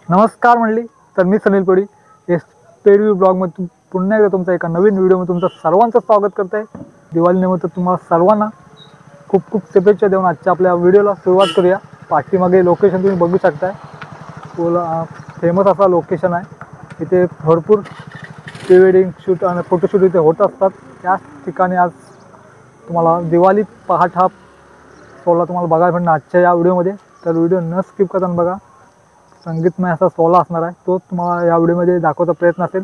नमस्कार मंडळी, तर मी सुनील कोडी एस पेडव्यू ब्लॉगमध्ये पुन्हा एकदा तुमचं एका नवीन व्हिडिओमध्ये तुमचं सर्वांचं स्वागत करत आहे। दिवाळीनिमित्त तुम्हाला सर्वांना खूप खूप शुभेच्छा देऊन आजच्या आपल्या व्हिडिओला सुरुवात करूया। पाठीमागे लोकेशन तुम्ही बघू शकताय, फेमस असा लोकेशन आहे। इथे भरपूर प्री वेडिंग शूट आणि फोटोशूट इथे होत असतात। त्याच ठिकाणी आज तुम्हाला दिवाळी पहाट हा सोहळा तुम्हाला बघायला भेटणार आजच्या या व्हिडिओमध्ये। तर व्हिडिओ न स्किप करता बघा, संगीतमय असा सोहळा असणार आहे, तो तुम्हाला या व्हिडिओमध्ये दाखवचा प्रयत्न असेल।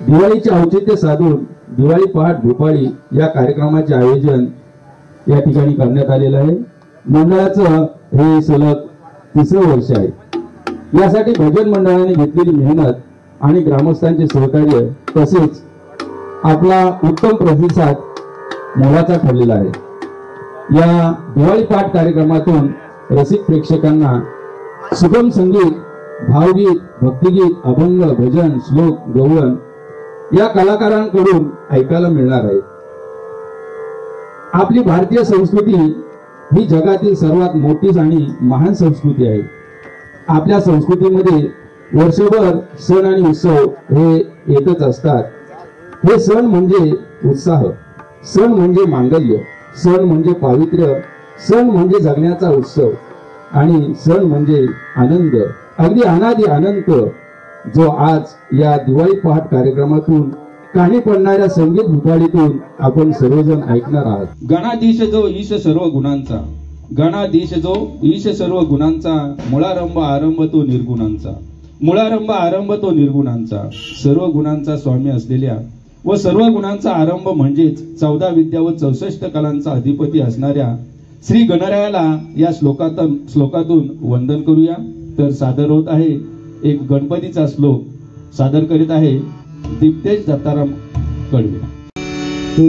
दिवाळीचे औचित्य साधून दिवाळी पहाट भोपाळी या कार्यक्रमाचे आयोजन या ठिकाणी करण्यात आलेलं आहे। मंडळाचं हे सलग तिसरं वर्ष आहे। यासाठी भजन मंडळाने घेतलेली मेहनत आणि ग्रामस्थांचे सहकार्य तसेच आपला उत्तम प्रतिसाद मोलाचा ठरलेला आहे। या दिवाळी पहाट कार्यक्रमातून रसिक प्रेक्षकांना सुगम संगीत, भावगीत, भक्तिगीत, अभंग, भजन, श्लोक, गवळण या कलाकारांकडून ऐकायला मिळणार आहे। आपली भारतीय संस्कृती ही जगातील सर्वात मोठी आणि महान संस्कृती आहे। आपल्या संस्कृतीमध्ये वर्षभर सण आणि उत्सव हे येतच असतात। हे सण म्हणजे उत्साह, सण म्हणजे मांगल्य, सण म्हणजे पावित्र्य, सण म्हणजे जगण्याचा उत्सव आणि सण म्हणजे आनंद, अगदी अनादी अनंत, जो आज या दिवाळी पहाट कार्यक्रमातून कानी पडणाऱ्या संगीत भूपाळीतून आपण सर्वजण ऐकणार आहात। गणाधीश जो ईश सर्व गुणांचा, गणाधीश जो ईश सर्व गुणांचा, मुळारंभ आरंभ तो निर्गुणांचा, मुळारंभ आरंभ तो निर्गुणांचा, सर्व गुणांचा स्वामी असलेल्या व सर्व गुणांचा आरंभ म्हणजेच 14 विद्या व 64 कलांचा अधिपती असणाऱ्या श्री गणरायाला या श्लोकातून वंदन करूया। तर सादर होत आहे एक गणपतीचा श्लोक, सादर करीत आहे दीप्तेश दत्ताराम कडवे।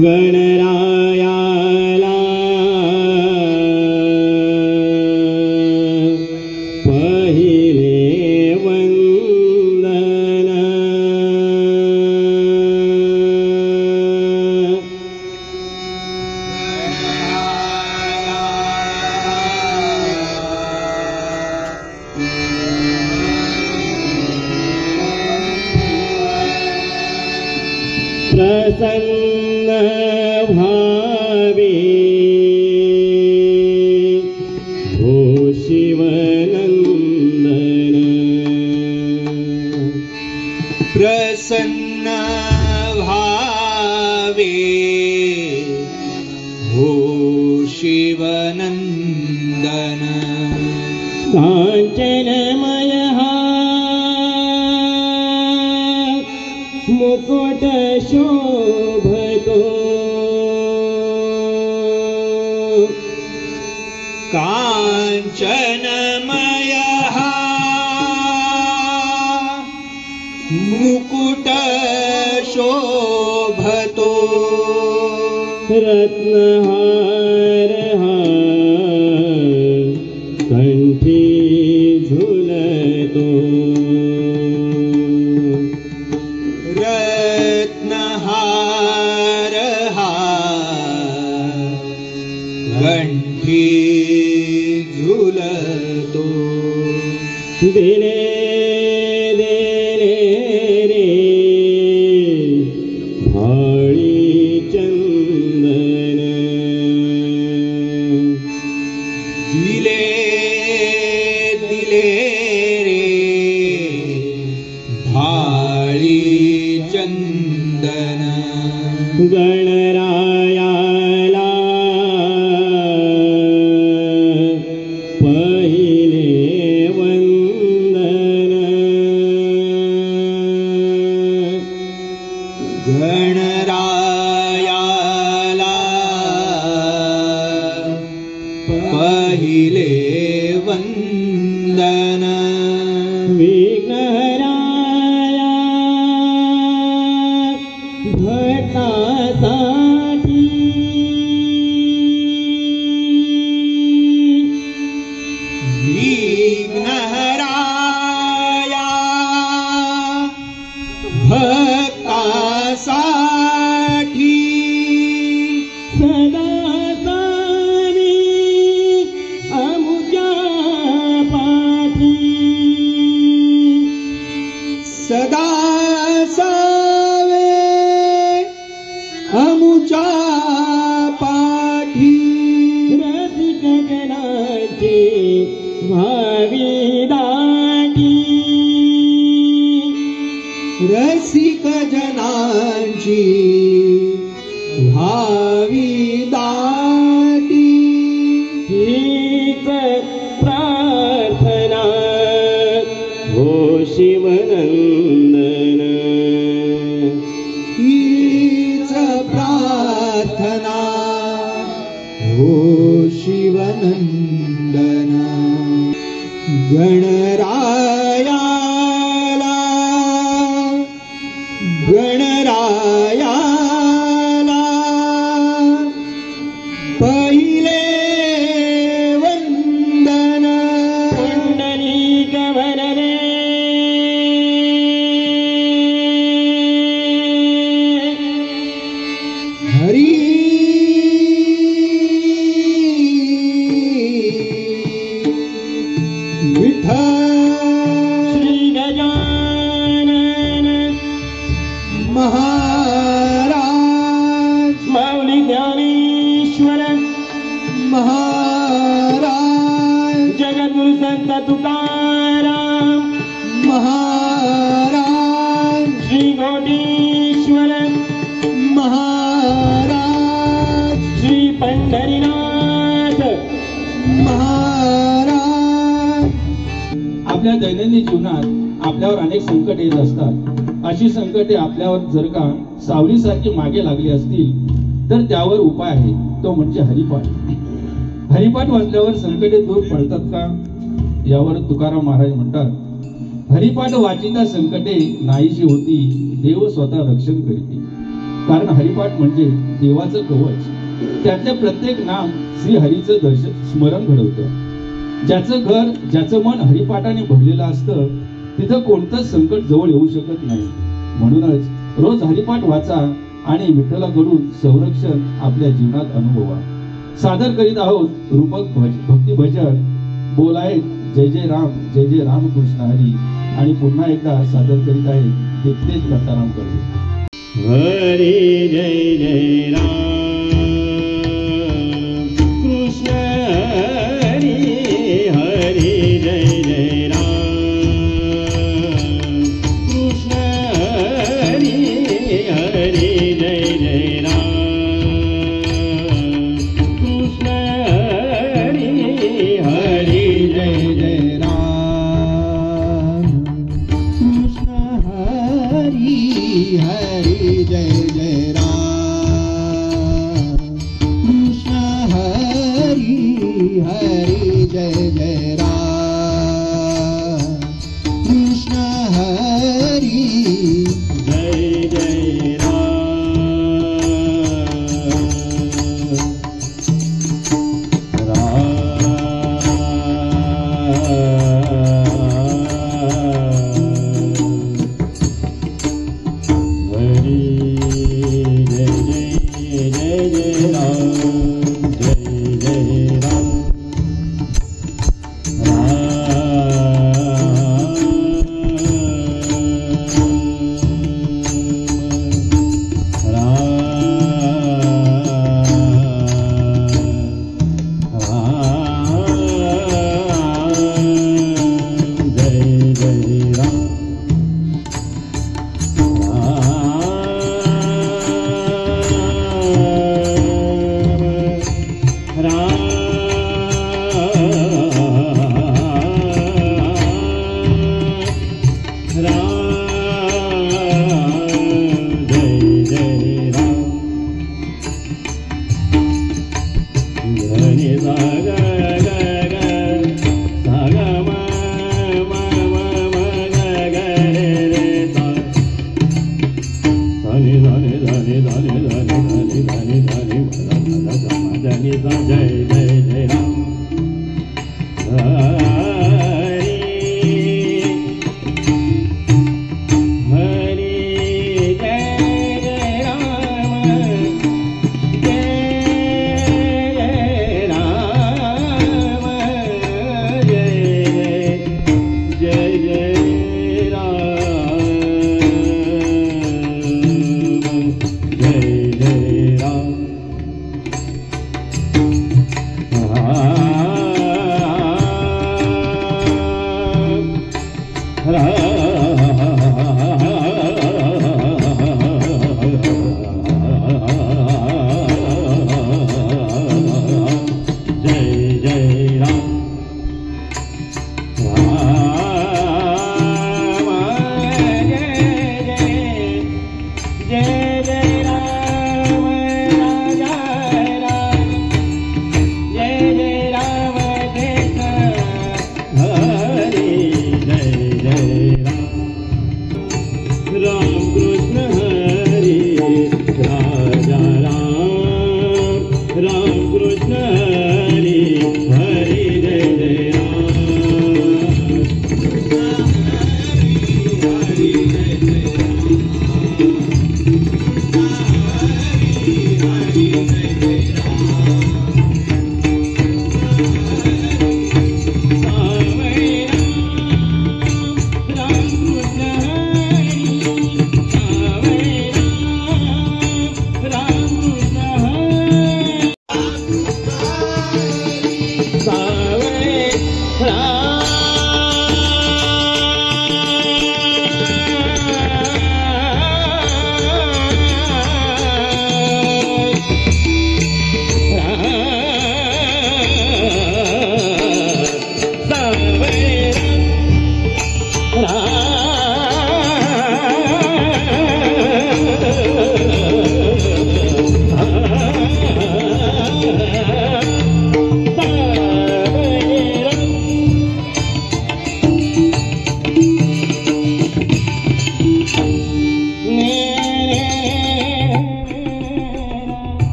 गणरायाला पहिले वंदन, प्रसन्न भावे हो शिवनंदन, प्रसन्न भावे हो शिवनंदन, कांचनमय मुकुट शोभतो, कांचनमय मुकुट शोभतो, रत्नहार कंठी झुलतो, रत्नहार कंठी झुलतो, दिले दिले रे भाळी चंदन, दिले दिले रे भाळी चंदन, गणरायाला पहिले वंदन गणरायाला पहिले वंदन विघ्नहराया भक्तासाठी विघ्नहराया भक्तासाठी सदा सामी अमुच्या पाठी सदा सावे अमुच्या पाठी रसिक जनाचे भावी दाटी रसिक जनांची भावी दाटी हीच प्रार्थना हो शिवनंदन हीच प्रार्थना हो शिवनंदन गणरायाला गणरायाला पहिले वंदन पुंडलिक वरदे हरी विठ्ठल श्री गजानन महाराज माऊली ज्ञानेश्वर महाराज जगद्गुरु संत तुकाराम महाराज श्री गोटीश्वर महाराज श्री पंढरीनाथ महाराज आपल्या दैनंदिन जीवनात आपल्यावर अनेक संकट येत असतात. अशी संकटे आपल्यावर जर का सावलीसारखी मागे लागली असतील तर त्यावर उपाय आहे, तो म्हणजे हरिपाठ. हरिपाठ वाचल्यावर संकटे दूर पडतात का? यावर तुकाराम महाराज म्हणतात, हरिपाठ वाचिता संकटे नाहीशी होती, देव स्वतः रक्षण करीती. कारण हरिपाठ म्हणजे देवाचं कवच. त्यातले प्रत्येक नाम श्री हरीचं दर्शन स्मरण घडवतं. ज्याचं घर ज्याचं मन हरिपाठाने भरलेलं असतं तिथं कोणतंच संकट जवळ येऊ शकत नाही. म्हणूनच रोज हरिपाठ वाचा आणि विठ्ठलाकडून संरक्षण आपल्या जीवनात अनुभवा. सादर करीत आहोत रूपक भक्ती भजन. बोल आहेत जय जय राम कृष्ण हरी. आणि पुन्हा एकदा सादर करीत आहेत तेच दत्ताराम कडे. हरे जय जय राम कृष्ण हरी. हरे जय जय राम कृष्ण हरी. हरे जय जय राम कृष्ण हरी. हरे जय जय राम कृष्ण हरी. हरे जय जय राम कृष्ण हरी. हरे जय जय राम कृष्ण हरी. जय जय राम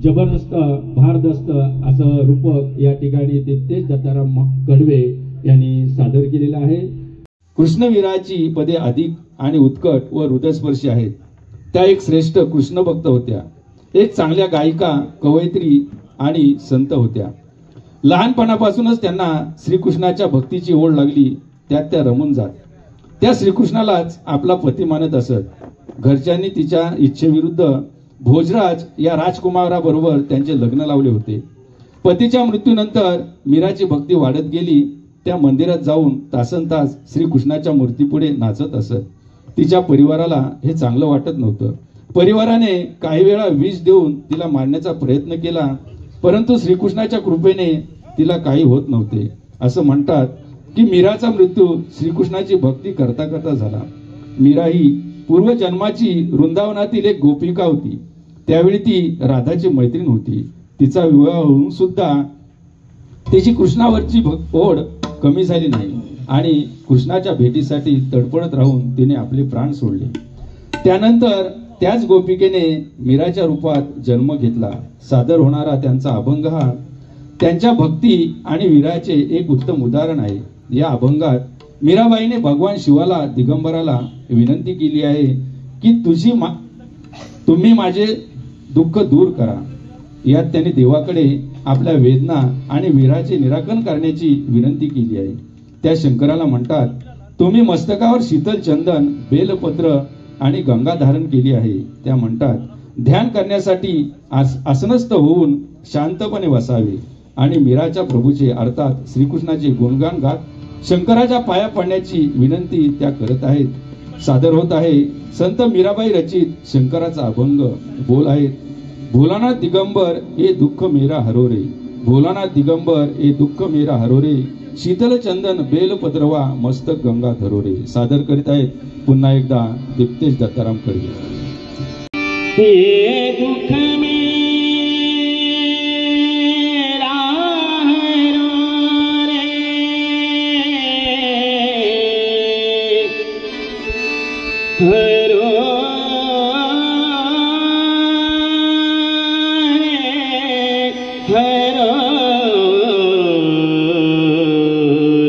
जबरदस्त भारदस्त असं रूपक या ठिकाणी दिप्तेश दत्ताराम कडवे यांनी सादर केलेलं आहे. कृष्णवीराची पदे अधिक आणि उत्कट व हृदयस्पर्शी आहेत. त्या एक श्रेष्ठ कृष्ण भक्त होत्या, एक चांगल्या गायिका, कवयित्री आणि संत होत्या. लहानपणापासूनच त्यांना श्रीकृष्णाच्या भक्तीची ओढ लागली. त्यात त्या रमून जात. त्या श्रीकृष्णालाच आपला पती मानत असत. घरच्यांनी तिच्या इच्छेविरुद्ध भोजराज या राजकुमाराबरोबर त्यांचे लग्न लावले होते. पतीच्या मृत्यूनंतर मीराची भक्ती वाढत गेली. त्या मंदिरात जाऊन तासनतास श्रीकृष्णाच्या मूर्तीपुढे नाचत असत. तिच्या परिवाराला हे चांगलं वाटत नव्हतं. परिवाराने काही वेळा विष देऊन तिला मारण्याचा प्रयत्न केला, परंतु श्रीकृष्णाच्या कृपेने तिला काही होत नव्हते. असं म्हणतात की मीराचा मृत्यू श्रीकृष्णाची भक्ती करता करता झाला. मीरा ही पूर्वजन्माची वृंदावनातील एक गोपिका होती. त्यावेळी ती राधाची मैत्रीण होती. तिचा विवाह होऊन सुद्धा तिची कृष्णावरची ओढ कमी झाली नाही आणि कृष्णाच्या भेटीसाठी तडफडत राहून तिने आपले प्राण सोडले. त्यानंतर त्याच गोपिकेने मीराच्या रूपात जन्म घेतला. सादर होणारा त्यांचा अभंग हा त्यांच्या भक्ती आणि वीराचे एक उत्तम उदाहरण आहे. या अभंगात मीराबाईने भगवान शिवाला, दिगंबराला विनंती केली आहे की तुम्ही माझे दुःख दूर करा. यात त्यांनी देवाकडे आपल्या वेदना आणि वीराचे निराकरण करण्याची विनंती केली आहे. त्या शंकराला म्हणतात, तुम्ही मस्तकावर शीतल चंदन, बेलपत्र आणि गंगा धारण केली आहे. त्या म्हणतात, ध्यान करण्यासाठी आसनस्थ होऊन शांतपणे बसावे आणि मीराच्या प्रभूचे अर्थात श्रीकृष्णाचे गुणगान गात शंकराच्या पाया पडण्याची विनंती त्या करत आहेत. सादर होत आहे संत मीराबाई रचित शंकराचा अभंग. बोल आहेत, भोलानाथ दिगंबर ये दुःख मेरा हरोरे, भोलानाथ दिगंबर ये दुःख मेरा हरोरे, शीतल चंदन बेलपत्रवा मस्तक गंगा धरोरे. सादर करीत आहेत पुन्हा एकदा दीप्तेश दत्ताराम खडगे. ये दुख मेरा हरो रे, हरो रे, हरो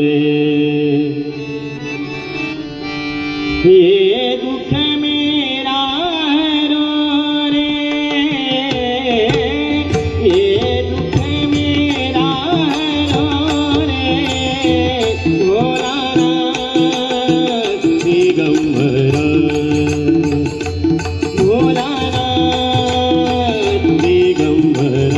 रे. ये दुख मेरा हरो रे, ये दुख मेरा हरो रे, भोलानाथ दिगंबर, भोलानाथ दिगंबर.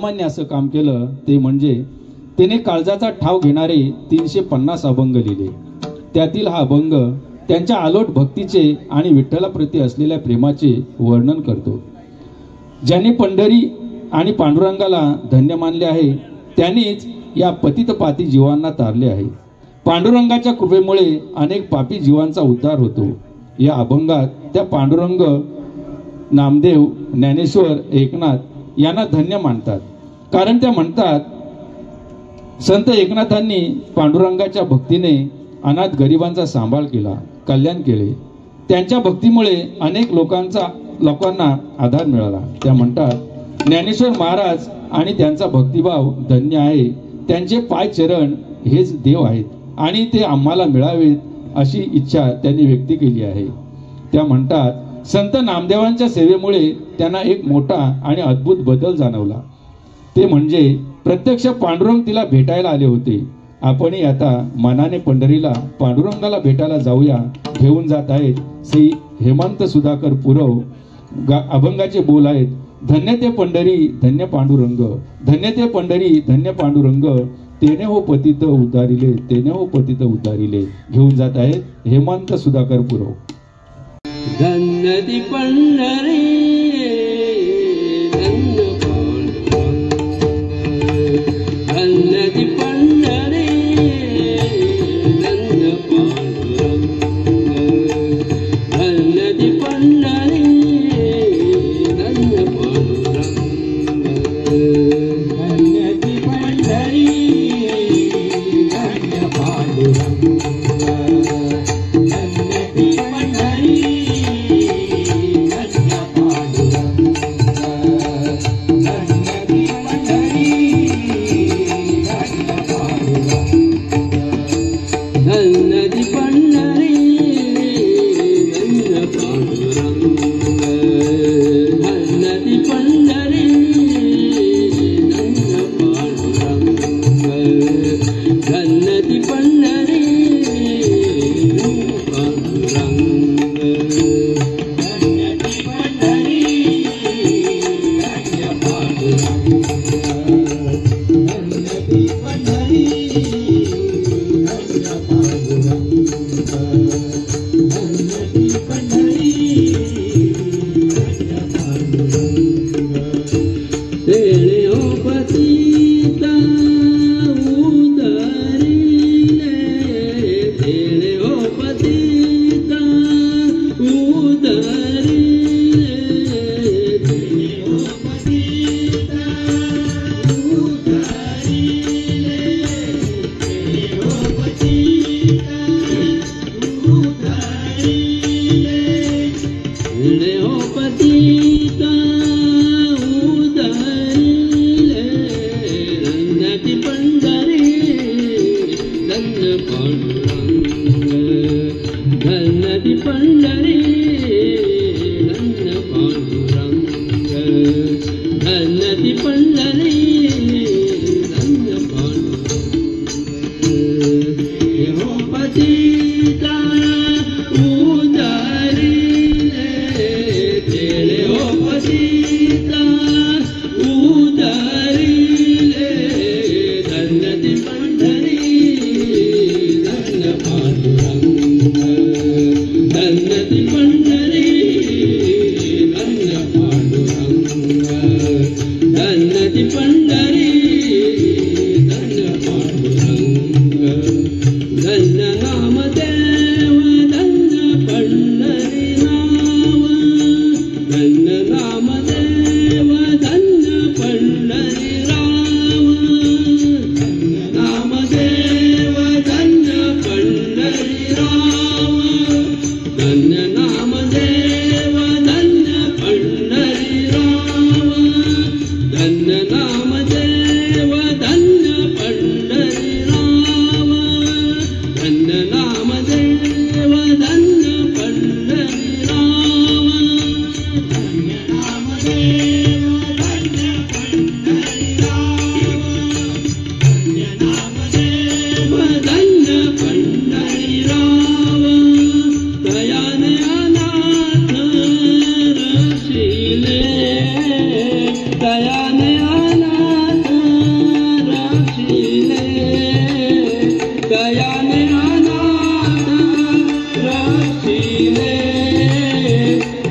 असामान्य असं काम केलं ते म्हणजे त्याने काळजाचा ठाव घेणारे 350 अभंग लिहिले. त्यातील हा अभंग त्यांच्या आलोट भक्तीचे आणि विठ्ठलाप्रती असलेल्या प्रेमाचे वर्णन करतो. ज्याने पंढरी आणि पांडुरंगाला धन्य मानले आहे त्यांनीच या पतितपाती जीवांना तारले आहे. पांडुरंगाच्या कृपेमुळे अनेक पापी जीवांचा उद्धार होतो. या अभंगात त्या पांडुरंग, नामदेव, ज्ञानेश्वर, एकनाथ यांना धन्य मानतात. कारण त्या म्हणतात, संत एकनाथांनी पांडुरंगाच्या भक्तीने अनाथ गरिबांचा सांभाळ केला, कल्याण केले. त्यांच्या भक्तीमुळे अनेक लोकांना आधार मिळाला. त्या म्हणतात, ज्ञानेश्वर महाराज आणि त्यांचा भक्तिभाव धन्य आहे. त्यांचे पाय चरण हेच देव आहेत आणि ते आम्हाला मिळावेत अशी इच्छा त्यांनी व्यक्त केली आहे. त्या म्हणतात, संत नामदेवांच्या सेवेमुळे त्यांना एक मोठा आणि अद्भुत बदल जाणवला. ते म्हणजे प्रत्यक्ष पांडुरंग तिला भेटायला आले होते. आपणही आता मनाने पंढरीला पांडुरंगाला भेटायला जाऊया. घेऊन जात आहेत श्री हेमंत सुधाकर पुरव. अभंगाचे बोल आहेत, धन्य ते पंढरी धन्य पांडुरंग, धन्य ते पंढरी धन्य पांडुरंग, तेने हो पतित उद्धारिले, तेने हो पतित उद्धारिले. घेऊन जात आहेत हेमंत सुधाकर पुरव. धन्य ती पंढरी धन्य पांडुरंग, धन्य ती पंढरी धन्य पांडुरंग, धन्य ती पंढरी धन्य पांडुरंग, धन्य ती पंढरी धन्य पांडुरंग, धन्य ती पंढरी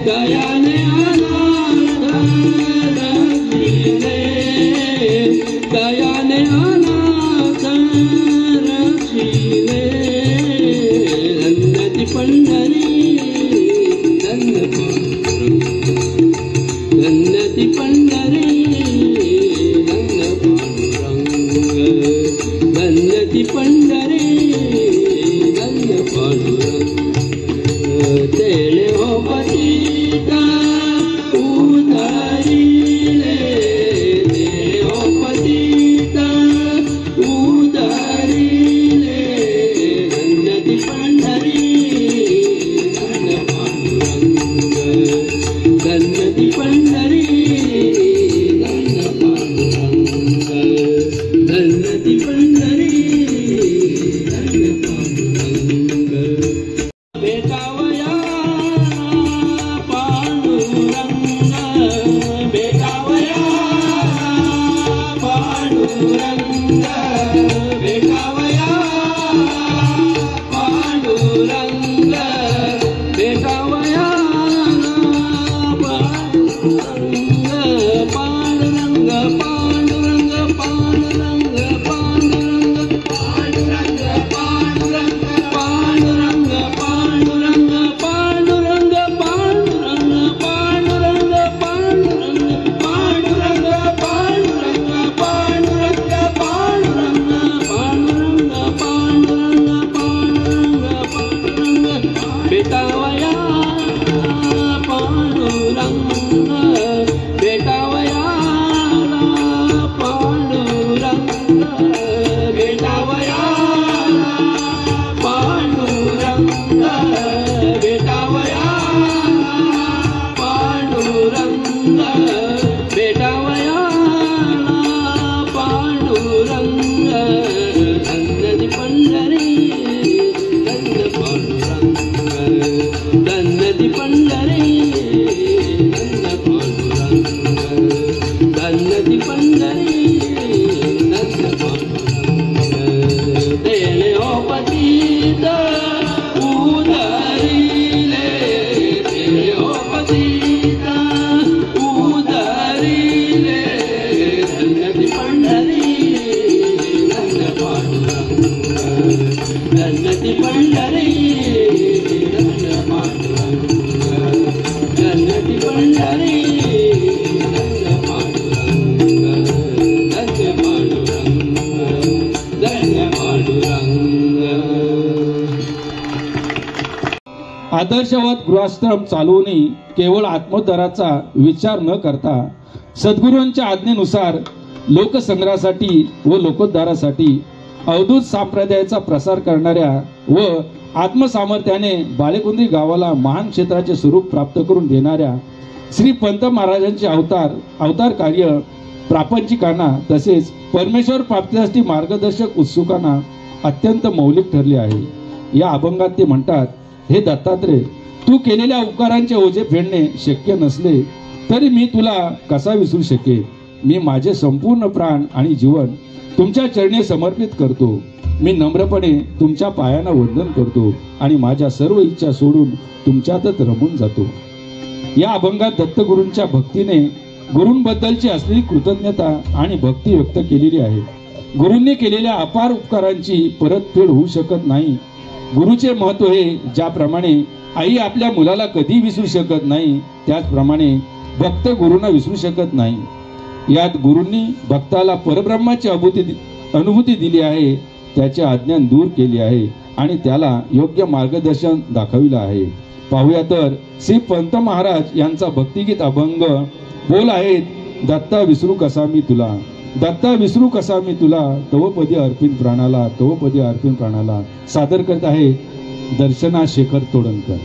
दयाने अनाथ रक्षिले दयाने अनाथ रक्षिले धन्यती पंढरी धन्यती पंढरी धन्य पांडुरंग धन्यती पंढरी धन्य पांडुरंग तेणे हो पतिता उदारिले तेणे हो पतिता उदारिले धन्यती पंढरी धन्य पांडुरंग धन्यती पंढरी धन्य पांडुरंग धन्यती पंढरी धन्य पांडुरंग बेटावया पांडुरंग बेटावया पांडुरंग बेटावया पांडुरंग बेटावया पांडुरंग पांडुरंग पांडुरंग पांडुरंग पांडुरंग पांडुरंग पांडुरंग पांडुरंग पांडुरंग पांडुरंग पांडुरंग पांडुरंग पांडुरंग पांडुरंग पांडुरंग पांडुरंग पांडुरंग पांडुरंग पांडुरंग बेटावया पांडुरंग बेटावया पांडुरंग बेटावया पांडुरंग बेटावया पांडुरंग बेटावया पांडुरंग धन्यती पंढरी धन्य पांडुरंग धन्यती पंढरी धन्य पांडुरंग धन्यती पंढरी धन्य पांडुरंग तेणे हो पतिता उदारिले तेणे हो पतिता उदारिले धन्यती पंढरी धन्य पांडुरंग धन्यती पंढरी धन्य पांडुरंग धन्यती पंढरी धन्य पांडुरंग धन्य पांडुरंग धन्य पांडुरंग आदर्शवत गृहाश्रम चालवूनही केवळ आत्मोद्धाराचा विचार न करता सद्गुरूंच्या आज्ञेनुसार लोकसंग्रहासाठी व लोकोद्धारासाठी अवधूत संप्रदायाचा प्रसार करणाऱ्या व आत्मसामर्थ्याने बालेकुंद्री गावाला महान क्षेत्राचे स्वरूप प्राप्त करून देणाऱ्या श्री पंत महाराजांचे अवतार कार्य प्रापंचिकांना तसेच परमेश्वर प्राप्तीसाठी मार्गदर्शक उत्सुकांना अत्यंत मौलिक ठरले आहे. या अभंगात ते म्हणतात, हे दत्तात्रय, तू केलेल्या उपकारांचे ओझे फेडणे शक्य नसले तरी मी तुला कसा विसरू शकेन. मी माझे संपूर्ण प्राण आणि जीवन तुमच्या चरणी समर्पित करतो. मी नम्रपणे तुमच्या पायांना वंदन करतो आणि माझ्या सर्व इच्छा सोडून तुमच्यातच रमून जातो. या अभंगात दत्तगुरूंच्या भक्तीने गुरूंबद्दलची असलेली कृतज्ञता आणि भक्ती व्यक्त केलेली आहे. गुरूंनी केलेल्या अपार उपकारांची परतफेड होऊ शकत नाही. गुरुचे महत्व हे ज्याप्रमाणे आई आपल्या मुलाला कधी विसरू शकत नाही, त्याचप्रमाणे भक्त गुरूंना विसरू शकत नाही. यात गुरूंनी भक्ताला परब्रह्माची अनुभूती दिली आहे, त्याचे अज्ञान दूर केले आहे आणि त्याला योग्य मार्गदर्शन दाखविले आहे. पाहूया तर श्री पंत महाराज यांचा भक्तिगीत अभंग बोल आहेत. दत्ता विसरू कसा मी तुला, दत्ता विसरू कसा मी तुला, तवपदी अर्पिन प्राणाला, तवपदी अर्पिन प्राणाला. सादर करत आहे दर्शना शेखर तोडणकर.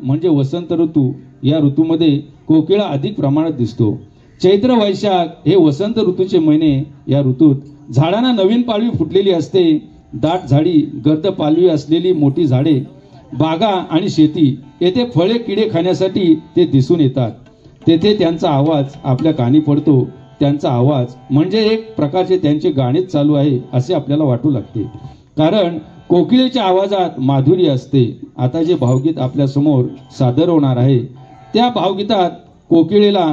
म्हणजे वसंत ऋतू. या ऋतूमध्ये कोकिळा अधिक प्रमाणात दिसतो. चैत्र वैशाख हे वसंत ऋतूचे महिने. या ऋतूत झाडांना नवीन पालवी फुटलेली असते. दाट झाडी, गर्द पालवी असलेली मोठी झाडे, बागा आणि शेती, येथे फळे किडे खाण्यासाठी ते दिसून येतात. तेथे त्यांचा आवाज आपल्या कानी पडतो. त्यांचा आवाज म्हणजे एक प्रकारचे त्यांचे गाणेच चालू आहे असे आपल्याला वाटू लागते, कारण कोकिळेच्या आवाजात माधुर्य असते. आता जे भावगीत आपल्या समोर सादर होणार आहे त्या भावगीतात कोकिळेला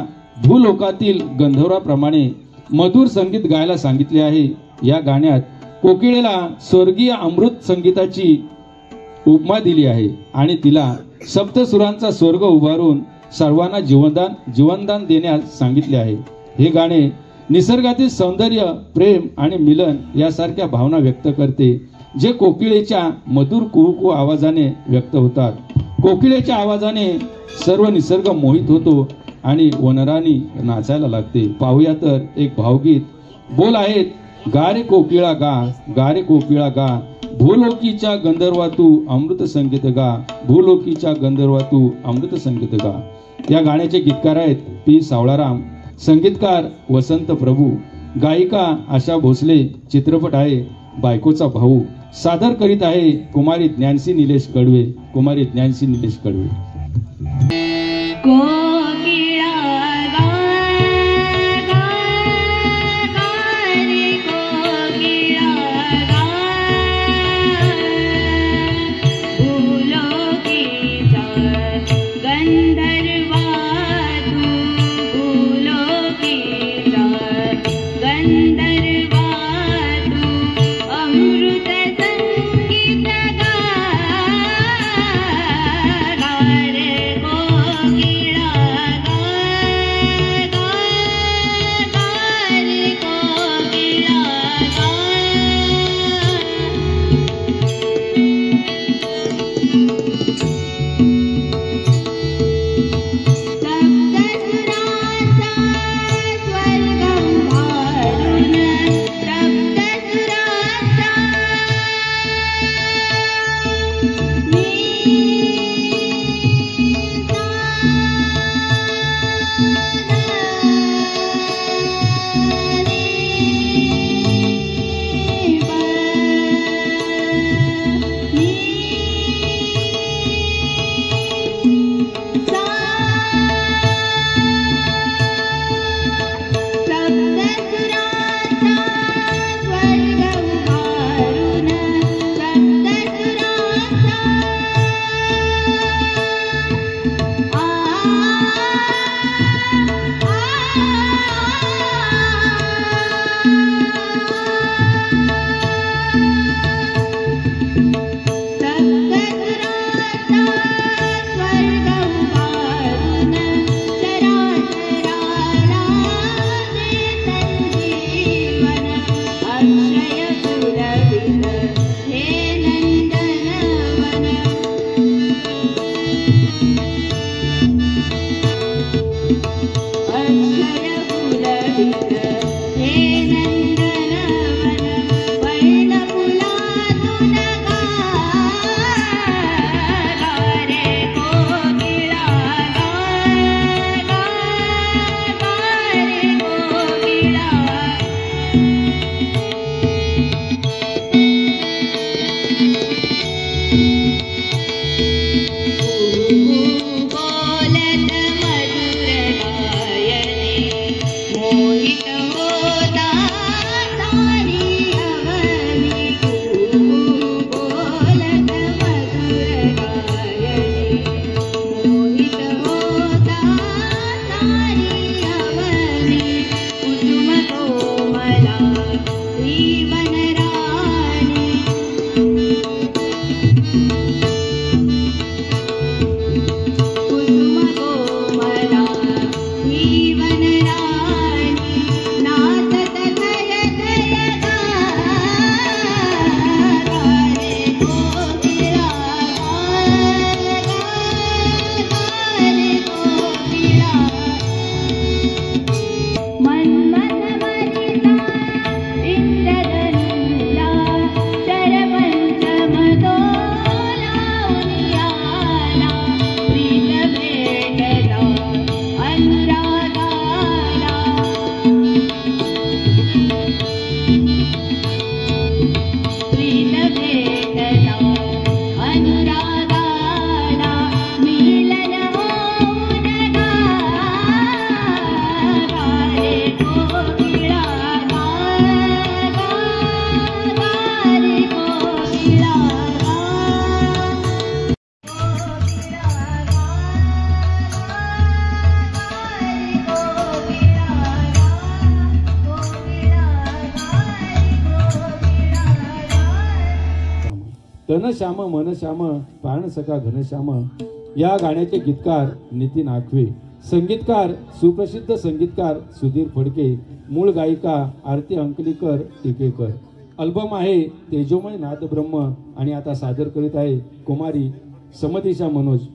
भूलोकातील गंधर्वाप्रमाणे मधुर संगीत गायला सांगितले आहे. या गाण्यात कोकिळेला स्वर्गीय अमृत संगीताची उपमा दिली आहे आणि तिला सप्तसुरांचा स्वर्ग उभारून सर्वांना जीवनदान देण्यास सांगितले आहे. हे गाणे निसर्गातील सौंदर्य, प्रेम आणि मिलन यासारख्या भावना व्यक्त करते, जे कोकिळेच्या मधुर कुहू आवाजाने व्यक्त होतात. कोकिळेच्या आवाजाने सर्व निसर्ग मोहित होतो आणि वनराणी नाचायला लागते. पाहूया तर एक भावगीत. बोल आहेत, गा रे कोकिळा गा, गा रे कोकिळा गा, भूलोकीच्या गंधर्वा तू अमृत संगीत गा, भूलोकीच्या गंधर्वा तू अमृत संगीत गा. या गाण्याचे गीतकार आहेत पी सावळाराम, संगीतकार वसंत प्रभू, गायिका आशा भोसले. चित्रपट आहे बायकोचा भाऊ. सादर करीत आहे कुमारी ज्ञानसी निलेश कडवे. कुमारी ज्ञानसी निलेश कडवे. अमृत संगीत गा तनश्याम मनश्याम प्राण सखा घनश्याम या गाण्याचे गीतकार नितीन आखवे, संगीतकार सुप्रसिद्ध संगीतकार सुधीर फडके, मूळ गायिका आरती अंकलीकर टिकेकर. अल्बम आहे तेजोमय नाद ब्रह्म आणि आता सादर करीत आहे कुमारी समदिशा मनोज.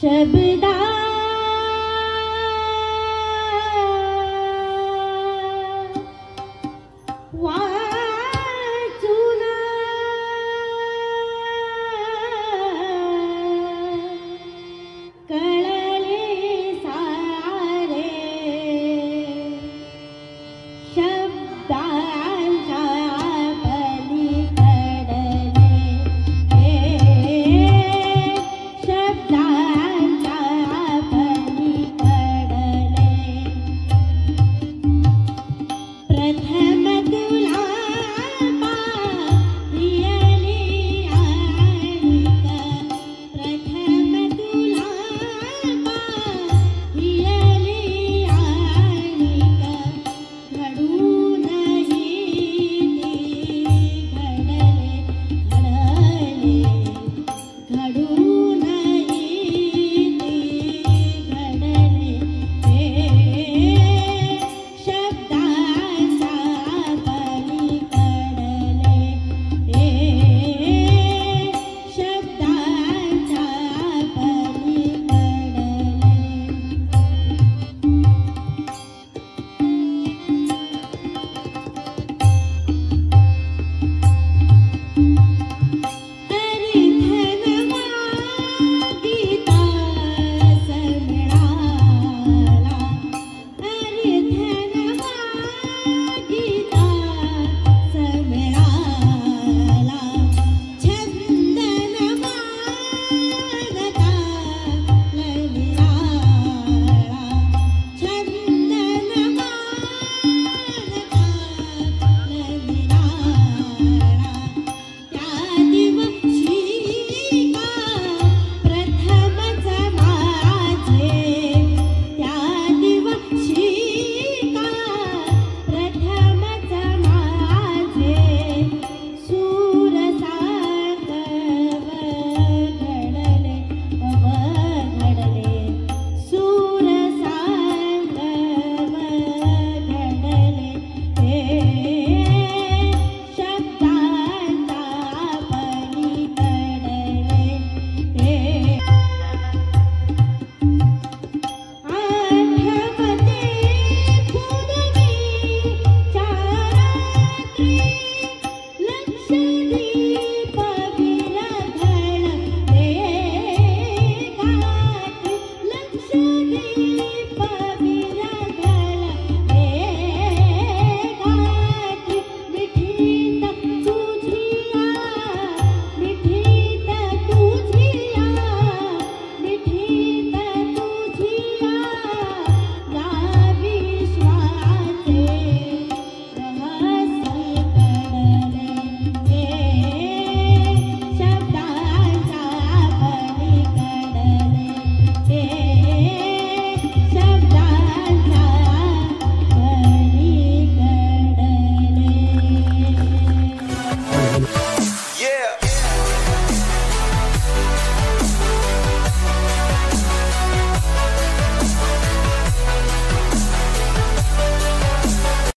शब्दा